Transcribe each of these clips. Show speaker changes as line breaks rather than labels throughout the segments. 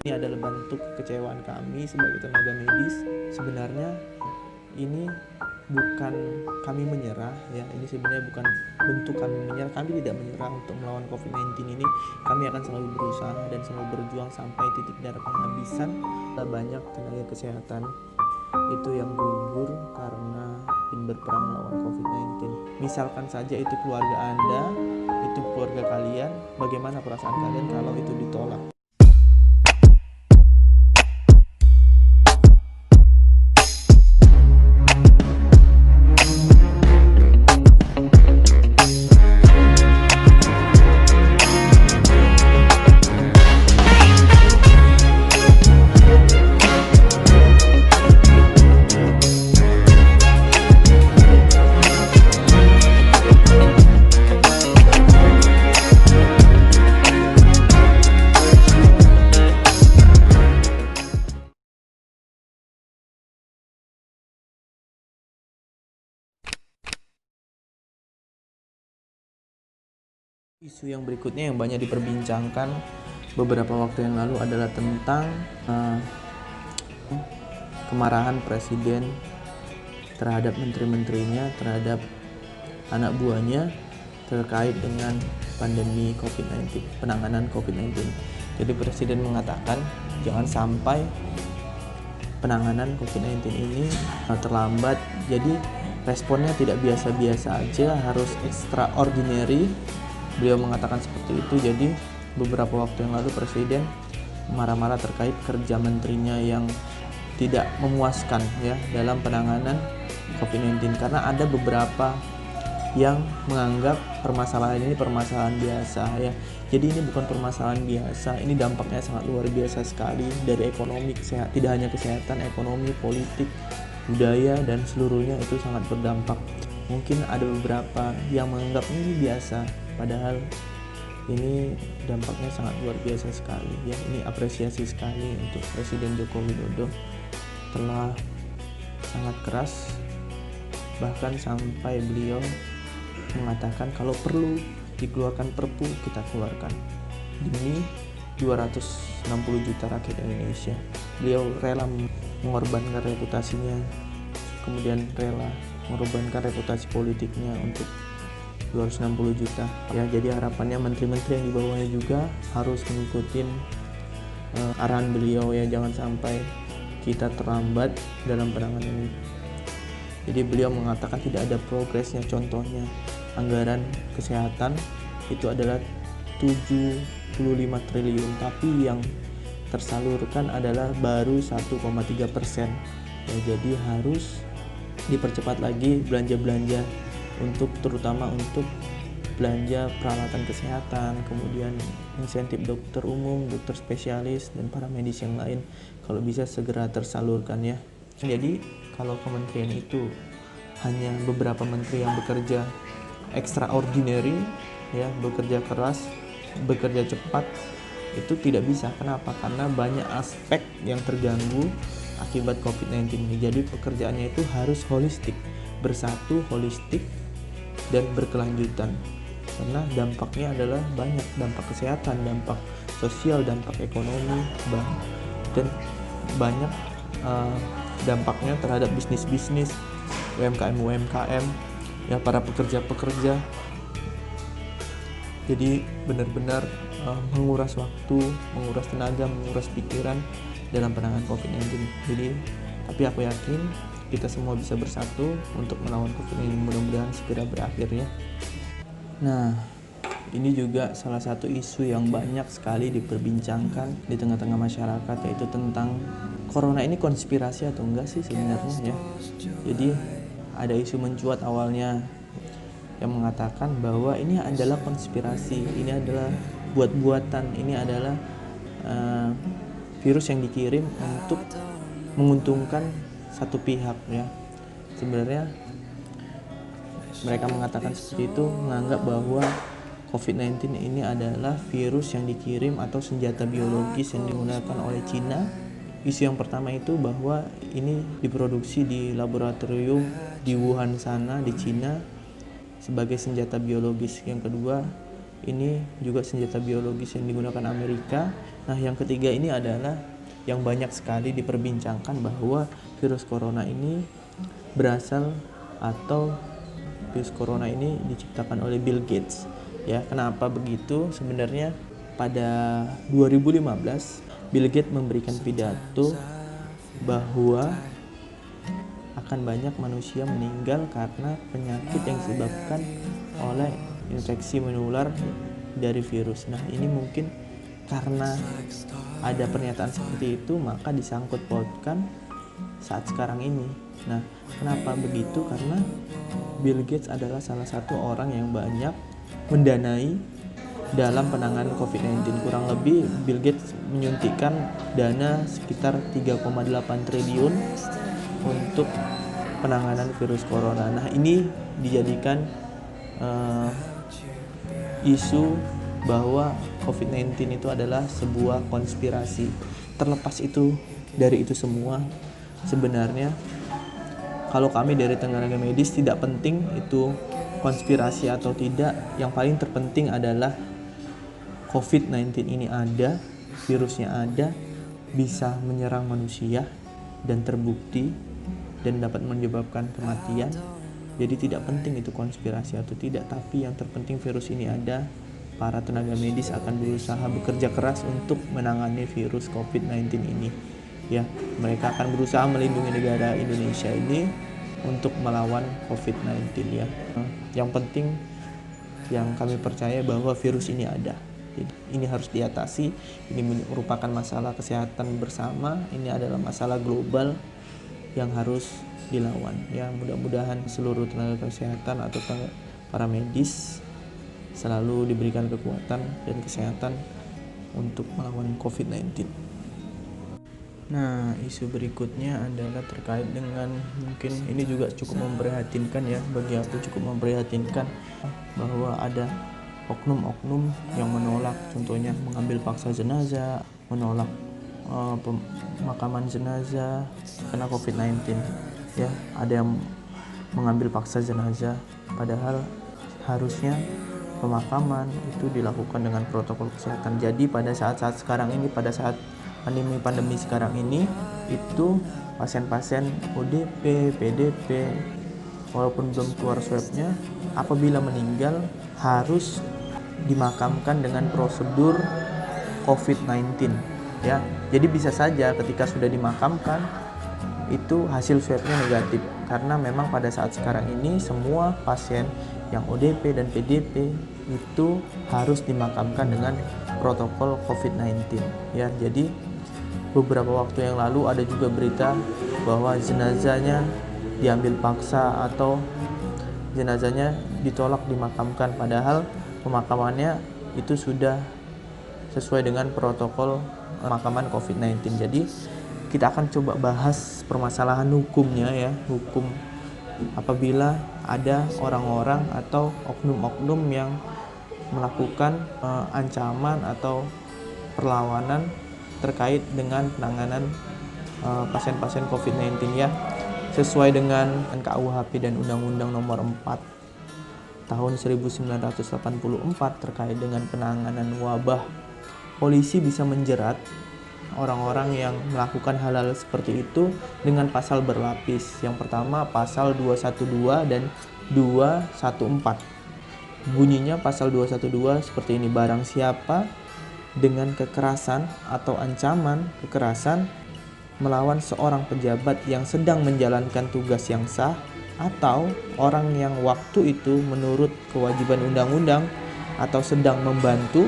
Ini adalah bentuk kekecewaan kami sebagai tenaga medis. Sebenarnya ini bukan kami menyerah ya, ini sebenarnya bukan bentuk kami menyerah. Kami tidak menyerah untuk melawan COVID-19 ini. Kami akan selalu berusaha dan selalu berjuang sampai titik darah penghabisan. Banyak tenaga kesehatan itu yang gugur karena berperang melawan COVID-19. Misalkan saja itu keluarga Anda, itu keluarga kalian, bagaimana perasaan kalian kalau itu ditolak? Isu yang berikutnya yang banyak diperbincangkan beberapa waktu yang lalu adalah tentang kemarahan presiden terhadap menteri-menterinya, terhadap anak buahnya terkait dengan pandemi COVID-19, penanganan COVID-19. Jadi presiden mengatakan jangan sampai penanganan COVID-19 ini terlambat. Jadi responnya tidak biasa-biasa aja, harus extraordinary. Beliau mengatakan seperti itu. Jadi beberapa waktu yang lalu presiden marah-marah terkait kerja menterinya yang tidak memuaskan ya dalam penanganan COVID-19, karena ada beberapa yang menganggap permasalahan ini permasalahan biasa ya. Jadi ini bukan permasalahan biasa, ini dampaknya sangat luar biasa sekali dari ekonomi, tidak hanya kesehatan, ekonomi, politik, budaya, dan seluruhnya itu sangat berdampak. Mungkin ada beberapa yang menganggap ini biasa, padahal ini dampaknya sangat luar biasa sekali ya. Ini apresiasi sekali untuk Presiden Joko Widodo, telah sangat keras, bahkan sampai beliau mengatakan kalau perlu dikeluarkan perpu kita keluarkan demi 260 juta rakyat Indonesia. Beliau rela mengorbankan reputasinya, kemudian rela mengorbankan reputasi politiknya untuk 260 juta ya. Jadi harapannya menteri-menteri yang di bawahnya juga harus mengikuti arahan beliau ya, jangan sampai kita terlambat dalam penanganan ini. Jadi beliau mengatakan tidak ada progresnya, contohnya anggaran kesehatan itu adalah 75 triliun, tapi yang tersalurkan adalah baru 1,3%. Ya, jadi harus dipercepat lagi belanja-belanja untuk, terutama untuk belanja peralatan kesehatan, kemudian insentif dokter umum, dokter spesialis, dan para medis yang lain, kalau bisa segera tersalurkan ya. Jadi kalau kementerian itu hanya beberapa menteri yang bekerja extraordinary ya, bekerja keras, bekerja cepat, itu tidak bisa. Kenapa? Karena banyak aspek yang terganggu akibat COVID-19 ini. Jadi pekerjaannya itu harus holistik, bersatu, holistik, dan berkelanjutan, karena dampaknya adalah banyak, dampak kesehatan, dampak sosial, dampak ekonomi, dan banyak dampaknya terhadap bisnis-bisnis, UMKM ya, para pekerja-pekerja. Jadi benar-benar menguras waktu, menguras tenaga, menguras pikiran dalam penanganan COVID-19. Jadi tapi aku yakin kita semua bisa bersatu untuk melawan COVID-19, mudah-mudahan segera berakhir ya. Nah, ini juga salah satu isu yang banyak sekali diperbincangkan di tengah-tengah masyarakat, yaitu tentang corona ini konspirasi atau enggak sih sebenarnya ya. Jadi ada isu mencuat awalnya yang mengatakan bahwa ini adalah konspirasi, ini adalah buat-buatan, ini adalah virus yang dikirim untuk menguntungkan satu pihak ya. Sebenarnya mereka mengatakan seperti itu, menganggap bahwa COVID-19 ini adalah virus yang dikirim atau senjata biologis yang digunakan oleh Cina. Isu yang pertama itu bahwa ini diproduksi di laboratorium di Wuhan sana, di Cina, sebagai senjata biologis. Yang kedua, ini juga senjata biologis yang digunakan Amerika Nah, yang ketiga ini adalah yang banyak sekali diperbincangkan bahwa virus corona ini berasal atau virus corona ini diciptakan oleh Bill Gates. Ya, kenapa begitu? Sebenarnya pada 2015 Bill Gates memberikan pidato bahwa akan banyak manusia meninggal karena penyakit yang disebabkan oleh infeksi menular dari virus. Nah, ini mungkin karena ada pernyataan seperti itu, maka disangkut pautkan saat sekarang ini. Nah, kenapa begitu? Karena Bill Gates adalah salah satu orang yang banyak mendanai dalam penanganan COVID-19. Kurang lebih Bill Gates menyuntikkan dana sekitar 3,8 triliun untuk penanganan virus corona. Nah, ini dijadikan isu bahwa COVID-19 itu adalah sebuah konspirasi. Terlepas itu dari itu semua, sebenarnya kalau kami dari tenaga medis tidak penting itu konspirasi atau tidak. Yang paling terpenting adalah COVID-19 ini ada, virusnya ada, bisa menyerang manusia dan terbukti dan dapat menyebabkan kematian. Jadi tidak penting itu konspirasi atau tidak, tapi yang terpenting virus ini ada. Para tenaga medis akan berusaha bekerja keras untuk menangani virus COVID-19 ini. Ya, mereka akan berusaha melindungi negara Indonesia ini untuk melawan COVID-19 ya. Yang penting yang kami percaya bahwa virus ini ada. Jadi, ini harus diatasi. Ini merupakan masalah kesehatan bersama. Ini adalah masalah global yang harus dilawan. Ya, mudah-mudahan seluruh tenaga kesehatan atau para medis selalu diberikan kekuatan dan kesehatan untuk melawan COVID-19. Nah, isu berikutnya adalah terkait dengan, mungkin ini juga cukup memprihatinkan ya, bagi aku cukup memprihatinkan bahwa ada oknum-oknum yang menolak, contohnya mengambil paksa jenazah, menolak pemakaman jenazah karena COVID-19 ya. Ada yang mengambil paksa jenazah padahal harusnya pemakaman itu dilakukan dengan protokol kesehatan. Jadi pada saat-saat sekarang ini, pada saat pandemi sekarang ini, itu pasien-pasien ODP, PDP walaupun belum keluar swabnya, apabila meninggal harus dimakamkan dengan prosedur COVID-19 ya. Jadi bisa saja ketika sudah dimakamkan itu hasil swabnya negatif, karena memang pada saat sekarang ini semua pasien yang ODP dan PDP itu harus dimakamkan dengan protokol COVID-19 ya. Jadi beberapa waktu yang lalu ada juga berita bahwa jenazahnya diambil paksa atau jenazahnya ditolak dimakamkan, padahal pemakamannya itu sudah sesuai dengan protokol pemakaman COVID-19. Jadi kita akan coba bahas permasalahan hukumnya ya, hukum apabila ada orang-orang atau oknum-oknum yang melakukan ancaman atau perlawanan terkait dengan penanganan pasien-pasien COVID-19 ya, sesuai dengan KUHP dan Undang-Undang Nomor 4 tahun 1984 terkait dengan penanganan wabah. Polisi bisa menjerat orang-orang yang melakukan hal-hal seperti itu dengan pasal berlapis. Yang pertama pasal 212 dan 214. Bunyinya pasal 212 seperti ini: barang siapa dengan kekerasan atau ancaman kekerasan melawan seorang pejabat yang sedang menjalankan tugas yang sah, atau orang yang waktu itu menurut kewajiban undang-undang atau sedang membantu,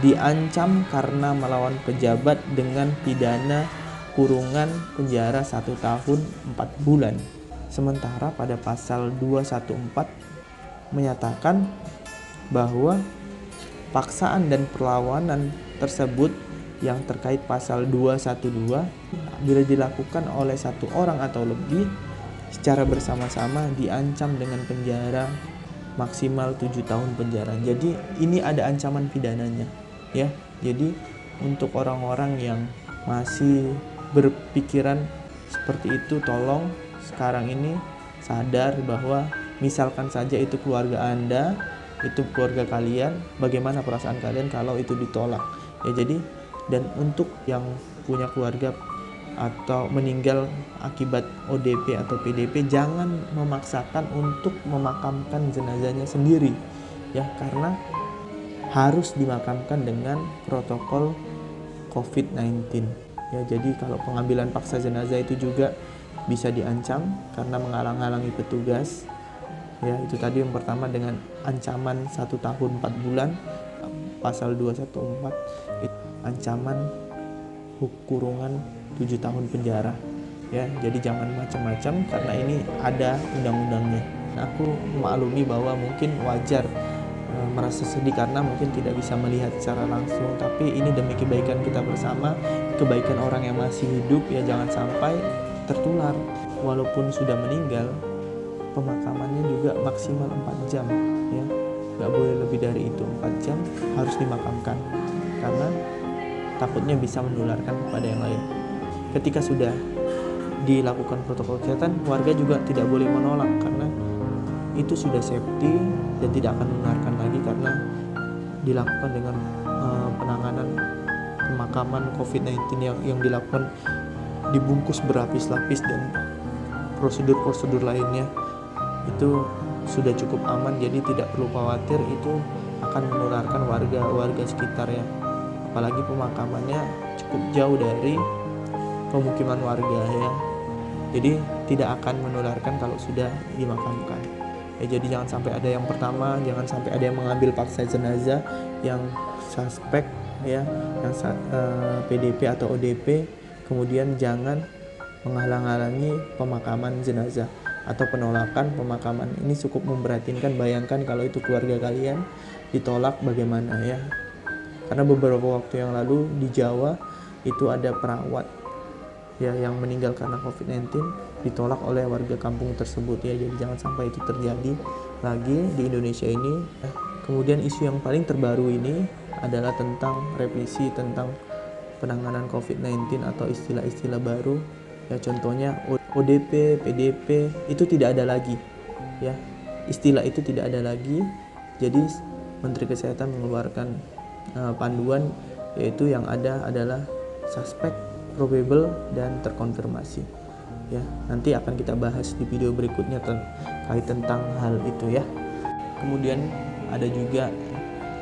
diancam karena melawan pejabat dengan pidana kurungan penjara 1 tahun 4 bulan. Sementara pada pasal 214 menyatakan bahwa paksaan dan perlawanan tersebut yang terkait pasal 212 bila dilakukan oleh satu orang atau lebih secara bersama-sama diancam dengan penjara maksimal 7 tahun penjara. Jadi ini ada ancaman pidananya ya. Jadi untuk orang-orang yang masih berpikiran seperti itu, tolong sekarang ini sadar bahwa misalkan saja itu keluarga Anda, itu keluarga kalian, bagaimana perasaan kalian kalau itu ditolak ya. Jadi Dan untuk yang punya keluarga atau meninggal akibat ODP atau PDP, jangan memaksakan untuk memakamkan jenazahnya sendiri ya, karena harus dimakamkan dengan protokol COVID-19 ya. Jadi kalau pengambilan paksa jenazah itu juga bisa diancam karena menghalang-halangi petugas ya. Itu tadi yang pertama, dengan ancaman 1 tahun 4 bulan, pasal 214, ancaman kurungan 7 tahun penjara ya. Jadi jangan macam-macam karena ini ada undang-undangnya. Aku maklumi bahwa mungkin wajar merasa sedih karena mungkin tidak bisa melihat secara langsung, tapi ini demi kebaikan kita bersama, kebaikan orang yang masih hidup ya. Jangan sampai tertular. Walaupun sudah meninggal, pemakamannya juga maksimal 4 jam ya, nggak boleh lebih dari itu. 4 jam harus dimakamkan karena takutnya bisa menularkan kepada yang lain. Ketika sudah dilakukan protokol kesehatan, warga juga tidak boleh menolak karena itu sudah safety dan tidak akan menularkan lagi karena dilakukan dengan penanganan pemakaman COVID-19 yang dilakukan dibungkus berlapis-lapis dan prosedur-prosedur lainnya. Itu sudah cukup aman, jadi tidak perlu khawatir itu akan menularkan warga sekitar ya. Apalagi pemakamannya cukup jauh dari pemukiman warga ya, jadi tidak akan menularkan kalau sudah dimakamkan ya. Jadi jangan sampai ada yang pertama, jangan sampai ada yang mengambil paksa jenazah yang suspek ya, yang PDP atau ODP, kemudian jangan menghalang-halangi pemakaman jenazah atau penolakan pemakaman. Ini cukup memprihatinkan. Bayangkan kalau itu keluarga kalian ditolak bagaimana ya. Karena beberapa waktu yang lalu di Jawa itu ada perawat ya yang meninggal karena COVID-19, ditolak oleh warga kampung tersebut ya. Jadi jangan sampai itu terjadi lagi di Indonesia ini. Kemudian isu yang paling terbaru ini adalah tentang revisi tentang penanganan COVID-19 atau istilah-istilah baru ya. Contohnya ODP, PDP itu tidak ada lagi ya. Istilah itu tidak ada lagi. Jadi Menteri Kesehatan mengeluarkan panduan, yaitu yang ada adalah suspek, probable, dan terkonfirmasi ya. Nanti akan kita bahas di video berikutnya terkait tentang hal itu ya. Kemudian ada juga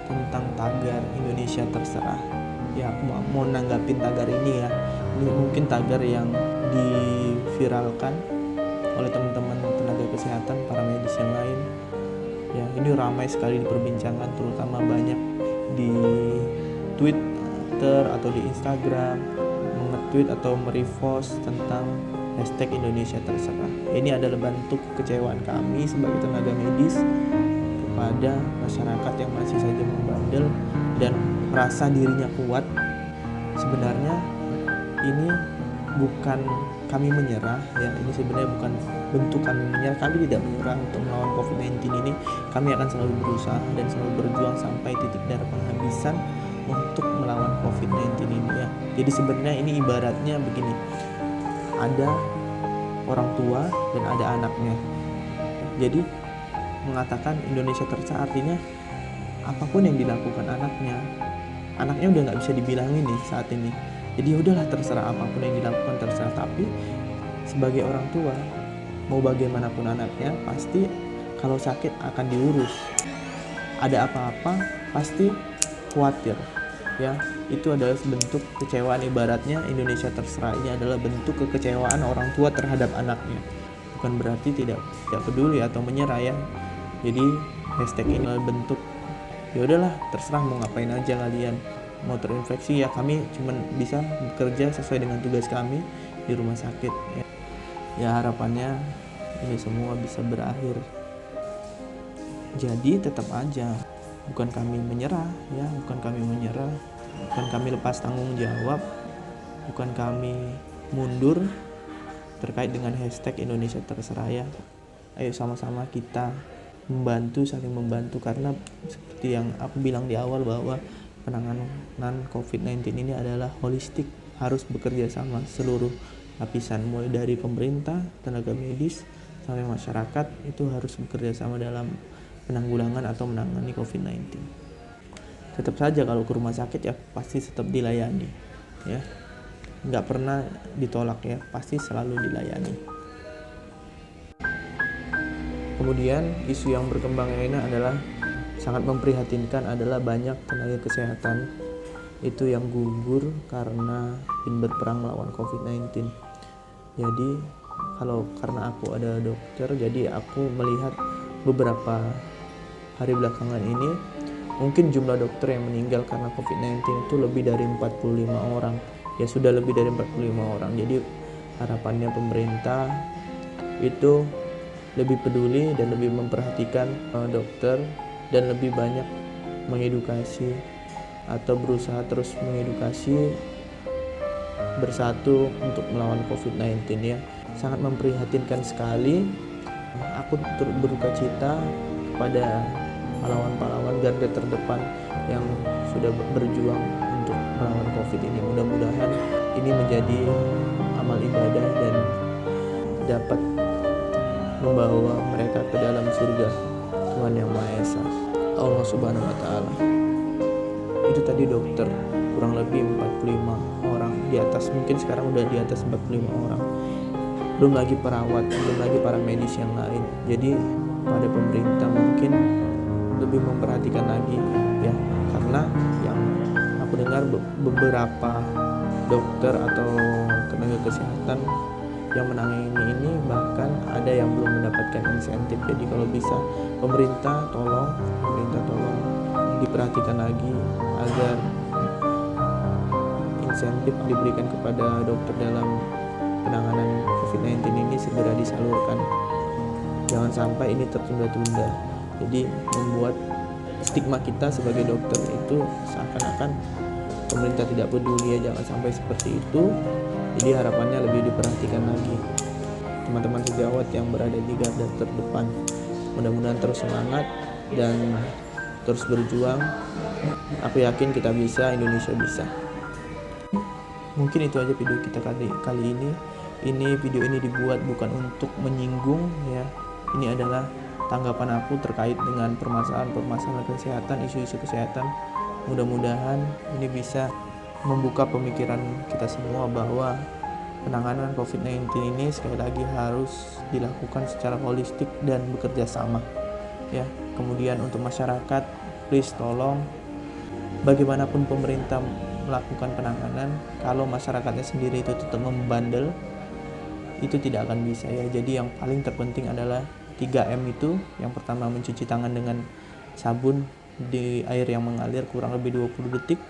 tentang tagar Indonesia Terserah ya. Aku mau nanggapin tagar ini ya. Ini mungkin tagar yang diviralkan oleh teman-teman tenaga kesehatan, para medis yang lain ya. Ini ramai sekali diperbincangkan, terutama banyak di Twitter atau di Instagram, nge-tweet atau merepost tentang hashtag Indonesia Terserah. Ini adalah bentuk kekecewaan kami sebagai tenaga medis kepada masyarakat yang masih saja membandel dan merasa dirinya kuat. Sebenarnya ini bukan kami menyerah ya, ini sebenarnya bukan bentuk kami menyerah. Kami tidak menyerah untuk melawan COVID-19 ini. Kami akan selalu berusaha dan selalu berjuang sampai titik darah penghabisan untuk melawan COVID-19 ini ya. Jadi sebenarnya ini ibaratnya begini, ada orang tua dan ada anaknya. Jadi mengatakan Indonesia Terserah artinya apapun yang dilakukan anaknya udah nggak bisa dibilangin nih saat ini. Jadi udahlah, terserah apapun yang dilakukan terserah. Tapi sebagai orang tua, mau bagaimanapun anaknya, pasti kalau sakit akan diurus. Ada apa-apa pasti khawatir ya. Itu adalah bentuk kekecewaan. Ibaratnya Indonesia Terserah ini adalah bentuk kekecewaan orang tua terhadap anaknya. Bukan berarti tidak peduli atau menyerah ya. Jadi hashtag ini adalah bentuk ya udahlah, terserah mau ngapain aja kalian. Mau terinfeksi ya, kami cuma bisa bekerja sesuai dengan tugas kami di rumah sakit ya. Harapannya ini semua bisa berakhir. Jadi tetap aja, bukan kami menyerah ya, bukan kami lepas tanggung jawab, bukan kami mundur terkait dengan hashtag Indonesia Terserah ya. Ayo sama-sama kita saling membantu, karena seperti yang aku bilang di awal bahwa penanganan COVID-19 ini adalah holistik, harus bekerja sama seluruh lapisan, mulai dari pemerintah, tenaga medis, sampai masyarakat. Itu harus bekerja sama dalam penanggulangan atau menangani COVID-19. tetap saja kalau ke rumah sakit ya pasti tetap dilayani ya, nggak pernah ditolak ya, pasti selalu dilayani. Kemudian isu yang berkembang ini adalah sangat memprihatinkan, adalah banyak tenaga kesehatan itu yang gugur karena ingin berperang melawan COVID-19. Jadi karena aku ada dokter, jadi aku melihat beberapa hari belakangan ini mungkin jumlah dokter yang meninggal karena COVID-19 itu lebih dari 45 orang. Ya sudah lebih dari 45 orang. Jadi harapannya pemerintah itu lebih peduli dan lebih memperhatikan dokter dan lebih banyak mengedukasi atau berusaha terus mengedukasi bersatu untuk melawan COVID-19 ya. Sangat memprihatinkan sekali. Aku turut berduka cita kepada pahlawan-pahlawan garda terdepan yang sudah berjuang untuk melawan COVID ini. Mudah-mudahan ini menjadi amal ibadah dan dapat membawa mereka ke dalam surga Tuhan Yang Maha Esa, Allah Subhanahu wa Ta'ala. Itu tadi dokter, kurang lebih 45 orang di atas, mungkin sekarang udah di atas 45 orang. Belum lagi perawat, belum lagi para medis yang lain. Jadi pada pemerintah mungkin lebih memperhatikan lagi ya, karena yang aku dengar beberapa dokter atau tenaga kesehatan yang menangani ini bahkan ada yang belum mendapatkan insentif. Jadi kalau bisa pemerintah tolong diperhatikan lagi agar insentif diberikan kepada dokter dalam penanganan COVID-19 ini segera disalurkan. Jangan sampai ini tertunda-tunda. Jadi membuat stigma kita sebagai dokter itu seakan-akan pemerintah tidak peduli ya, jangan sampai seperti itu. Jadi harapannya lebih diperhatikan lagi. Teman-teman sejawat yang berada di garda terdepan, mudah-mudahan terus semangat dan terus berjuang. Aku yakin kita bisa, Indonesia bisa. Mungkin itu aja video kita kali ini. Video ini dibuat bukan untuk menyinggung ya. Ini adalah tanggapan aku terkait dengan permasalahan kesehatan, isu-isu kesehatan. Mudah-mudahan ini bisa membuka pemikiran kita semua bahwa penanganan COVID-19 ini sekali lagi harus dilakukan secara holistik dan bekerja sama ya. Kemudian untuk masyarakat, please tolong, bagaimanapun pemerintah melakukan penanganan, kalau masyarakatnya sendiri itu tetap membandel, itu tidak akan bisa ya. Jadi yang paling terpenting adalah 3M itu. Yang pertama, mencuci tangan dengan sabun di air yang mengalir kurang lebih 20 detik.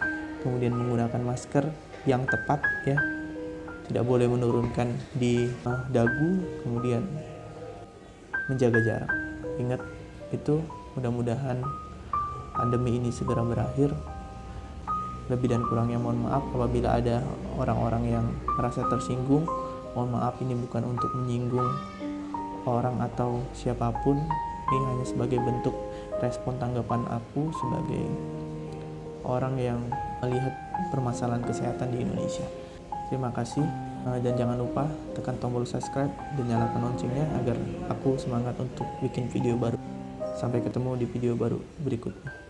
Kemudian menggunakan masker yang tepat ya, tidak boleh menurunkan di dagu. Kemudian menjaga jarak. Ingat itu. Mudah-mudahan pandemi ini segera berakhir. Lebih dan kurangnya mohon maaf apabila ada orang-orang yang merasa tersinggung. Mohon maaf, ini bukan untuk menyinggung orang atau siapapun. Ini hanya sebagai bentuk respon tanggapan aku sebagai orang yang melihat permasalahan kesehatan di Indonesia. Terima kasih dan jangan lupa tekan tombol subscribe dan nyalakan loncengnya agar aku semangat untuk bikin video baru. Sampai ketemu di video baru berikutnya.